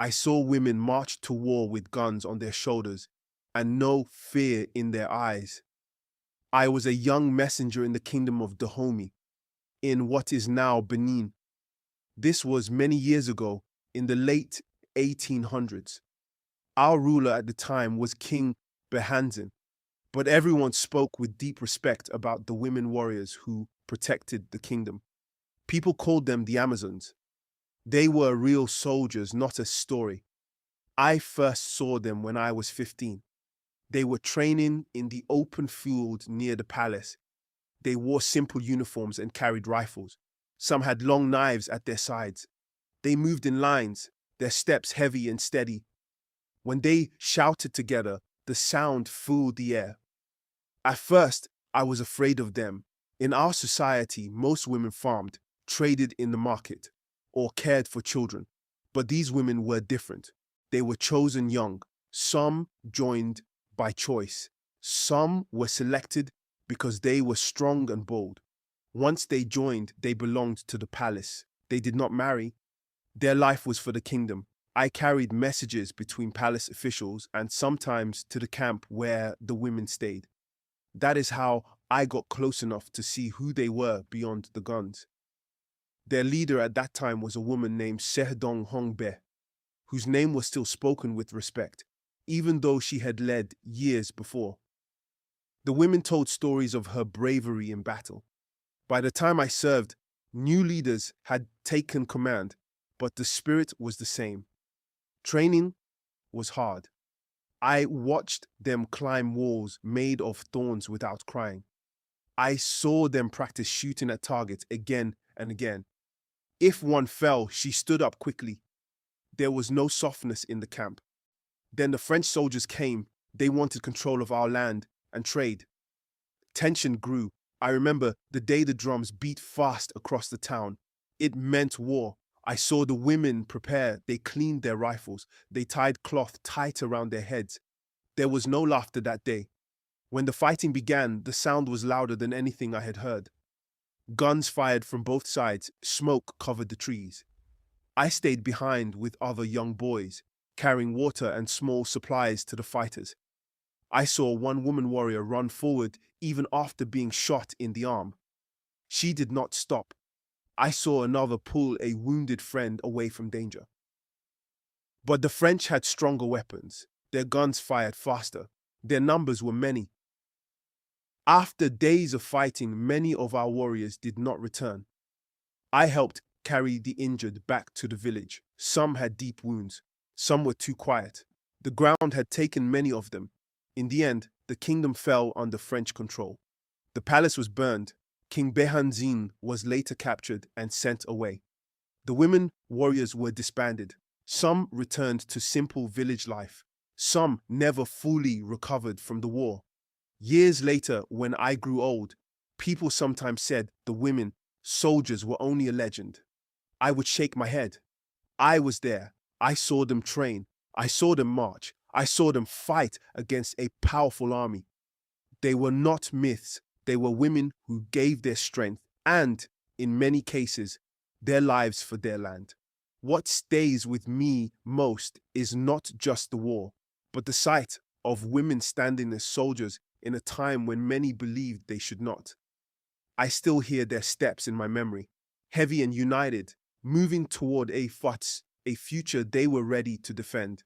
I saw women march to war with guns on their shoulders and no fear in their eyes. I was a young messenger in the kingdom of Dahomey, in what is now Benin. This was many years ago, in the late 1800s. Our ruler at the time was King Behanzin, but everyone spoke with deep respect about the women warriors who protected the kingdom. People called them the Amazons. They were real soldiers, not a story. I first saw them when I was 15. They were training in the open field near the palace. They wore simple uniforms and carried rifles. Some had long knives at their sides. They moved in lines, their steps heavy and steady. When they shouted together, the sound filled the air. At first, I was afraid of them. In our society, most women farmed, traded in the market, or cared for children. But these women were different. They were chosen young. Some joined by choice. Some were selected because they were strong and bold. Once they joined, they belonged to the palace. They did not marry. Their life was for the kingdom. I carried messages between palace officials and sometimes to the camp where the women stayed. That is how I got close enough to see who they were beyond the guns. Their leader at that time was a woman named Sehdong Hongbe, whose name was still spoken with respect, even though she had led years before. The women told stories of her bravery in battle. By the time I served, new leaders had taken command, but the spirit was the same. Training was hard. I watched them climb walls made of thorns without crying. I saw them practice shooting at targets again and again. If one fell, she stood up quickly. There was no softness in the camp. Then the French soldiers came. They wanted control of our land and trade. Tension grew. I remember the day the drums beat fast across the town. It meant war. I saw the women prepare. They cleaned their rifles. They tied cloth tight around their heads. There was no laughter that day. When the fighting began, the sound was louder than anything I had heard. Guns fired from both sides. Smoke covered the trees. I stayed behind with other young boys, carrying water and small supplies to the fighters. I saw one woman warrior run forward even after being shot in the arm. She did not stop. I saw another pull a wounded friend away from danger. But the French had stronger weapons. Their guns fired faster. Their numbers were many. After days of fighting, many of our warriors did not return. I helped carry the injured back to the village. Some had deep wounds. Some were too quiet. The ground had taken many of them. In the end, the kingdom fell under French control. The palace was burned. King Behanzin was later captured and sent away. The women warriors were disbanded. Some returned to simple village life. Some never fully recovered from the war. Years later, when I grew old, people sometimes said the women soldiers were only a legend. I would shake my head. I was there. I saw them train. I saw them march. I saw them fight against a powerful army. They were not myths. They were women who gave their strength and, in many cases, their lives for their land. What stays with me most is not just the war, but the sight of women standing as soldiers in a time when many believed they should not. I still hear their steps in my memory, heavy and united, moving toward a future they were ready to defend.